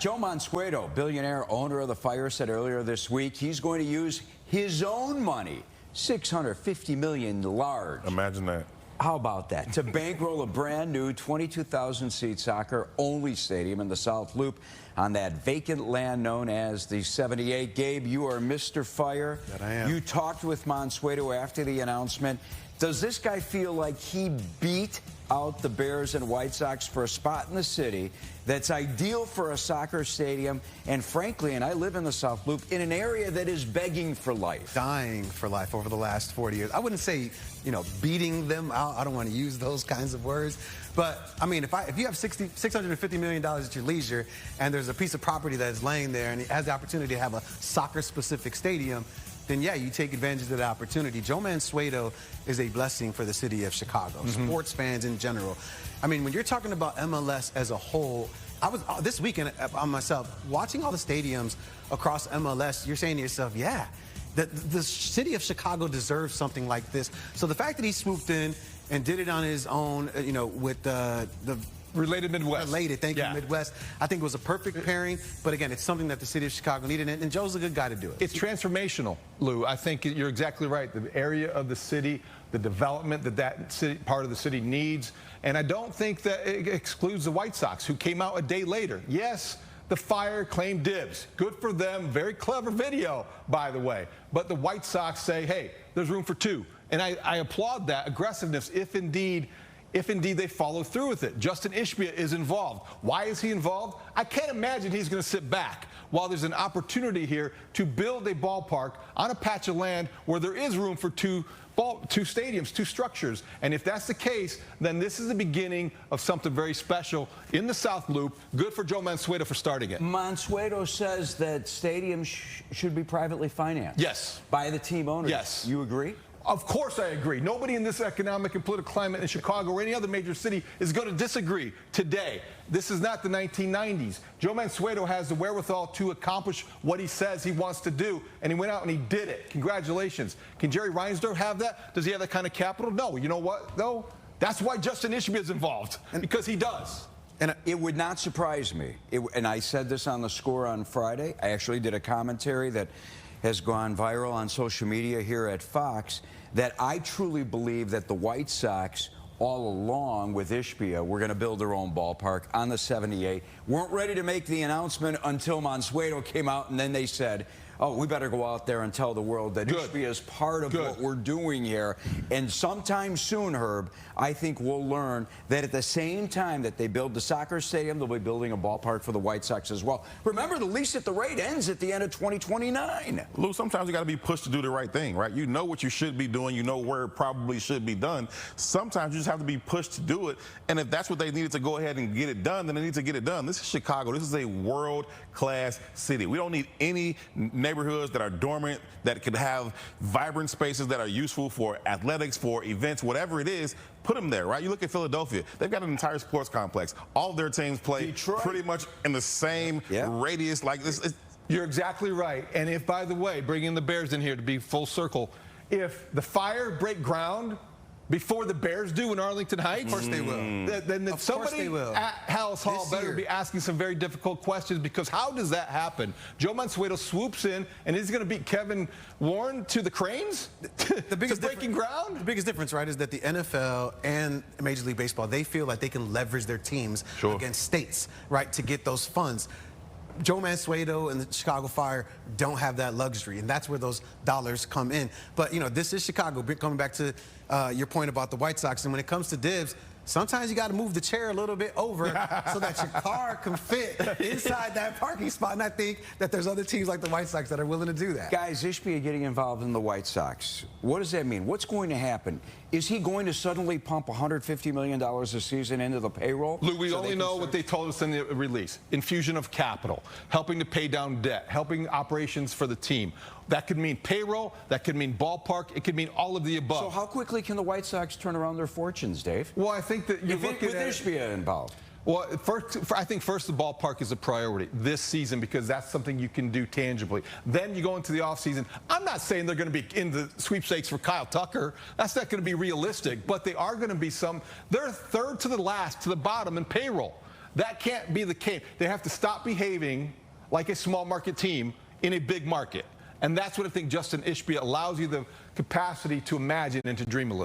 Joe Mansueto, billionaire owner of the Fire, said earlier this week he's going to use his own money, $650 million large. Imagine that. How about that? To bankroll a brand new 22,000-seat soccer-only stadium in the South Loop on that vacant land known as the 78. Gabe, you are Mr. Fire. That I am. You talked with Mansueto after the announcement. Does this guy feel like he beat out the Bears and White Sox for a spot in the city that's ideal for a soccer stadium, and frankly, and I live in the South Loop, in an area that is begging for life? Dying for life over the last 40 years. I wouldn't say, beating them out. I don't want to use those kinds of words. But, I mean, if you have $650 million at your leisure and there's a piece of property that is laying there and it has the opportunity to have a soccer-specific stadium, then, yeah, you take advantage of the opportunity. Joe Mansueto is a blessing for the city of Chicago, sports fans in general. I mean, when you're talking about MLS as a whole, I was this weekend on myself watching all the stadiums across MLS. You're saying to yourself, yeah, the city of Chicago deserves something like this. So the fact that he swooped in and did it on his own, with the Related Midwest. Thank you, Midwest. I think it was a perfect pairing, but again, it's something that the city of Chicago needed, and Joe's a good guy to do it. It's transformational, Lou. I think you're exactly right. The area of the city, the development that city, part of the city needs, and I don't think that it excludes the White Sox, who came out a day later. Yes, the Fire claimed dibs. Good for them. Very clever video, by the way. But the White Sox say, hey, there's room for two. And I applaud that aggressiveness if indeed they follow through with it. Justin Ishbia is involved. Why is he involved? I can't imagine he's going to sit back while there's an opportunity here to build a ballpark on a patch of land where there is room for two stadiums, two structures. And if that's the case, then this is the beginning of something very special in the South Loop. Good for Joe Mansueto for starting it. Mansueto says that stadiums should be privately financed. Yes. By the team owners. Yes. You agree? Of course I agree. Nobody in this economic and political climate in Chicago or any other major city is going to disagree today. This is not the 1990s. Joe Mansueto has the wherewithal to accomplish what he says he wants to do, and he went out and he did it. Congratulations. Can Jerry Reinsdorf have that? Does he have that kind of capital? No. You know what, though? That's why Justin Ishbia is involved, because he does. And it would not surprise me, and I said this on The Score on Friday. I actually did a commentary that has gone viral on social media here at Fox, that I truly believe that the White Sox, all along with Ishbia, were going to build their own ballpark on the 78. Weren't ready to make the announcement until Mansueto came out, and then they said, oh, we better go out there and tell the world that Ishbia is part of what we're doing here. And sometime soon, Herb, I think we'll learn that at the same time that they build the soccer stadium, they'll be building a ballpark for the White Sox as well. Remember, the lease at the rate ends at the end of 2029. Lou, sometimes you got to be pushed to do the right thing, right? You know what you should be doing. You know where it probably should be done. Sometimes you just have to be pushed to do it. And if that's what they needed to go ahead and get it done, then they need to get it done. This is Chicago. This is a world-class city. We don't need any neighborhoods that are dormant, that could have vibrant spaces that are useful for athletics, for events, whatever it is. Put them there, right? You look at Philadelphia. They've got an entire sports complex. All of their teams play pretty much in the same radius. Like this. You're exactly right. And if, by the way, bringing the Bears in here to be full circle, if the Fire break ground before the Bears do in Arlington Heights, of course they will. Then somebody at Hallis Hall better be asking some very difficult questions, because how does that happen? Joe Mansueto swoops in and is going to beat Kevin Warren to the Cranes? The biggest breaking ground? The biggest difference, right, is that the NFL and Major League Baseball, they feel like they can leverage their teams against states, right, to get those funds. Joe Mansueto and the Chicago Fire don't have that luxury, and that's where those dollars come in. But, this is Chicago. Coming back to your point about the White Sox, and when it comes to dibs, sometimes you got to move the chair a little bit over so that your car can fit inside that parking spot. And I think that there's other teams like the White Sox that are willing to do that. Guys, Ishbia getting involved in the White Sox, what does that mean? What's going to happen? Is he going to suddenly pump $150 million a season into the payroll? Lou, we only know what they told us in the release. Infusion of capital, helping to pay down debt, helping operations for the team. That could mean payroll, that could mean ballpark, it could mean all of the above. So how quickly can the White Sox turn around their fortunes, Dave? Well, I think that you're looking at Ishbia involved. Well, I think first the ballpark is a priority this season, because that's something you can do tangibly. Then you go into the offseason. I'm not saying they're going to be in the sweepstakes for Kyle Tucker. That's not going to be realistic. But they are going to be they're third to the last, to the bottom in payroll. That can't be the case. They have to stop behaving like a small market team in a big market. And that's what I think Justin Ishbia allows you the capacity to imagine and to dream a little.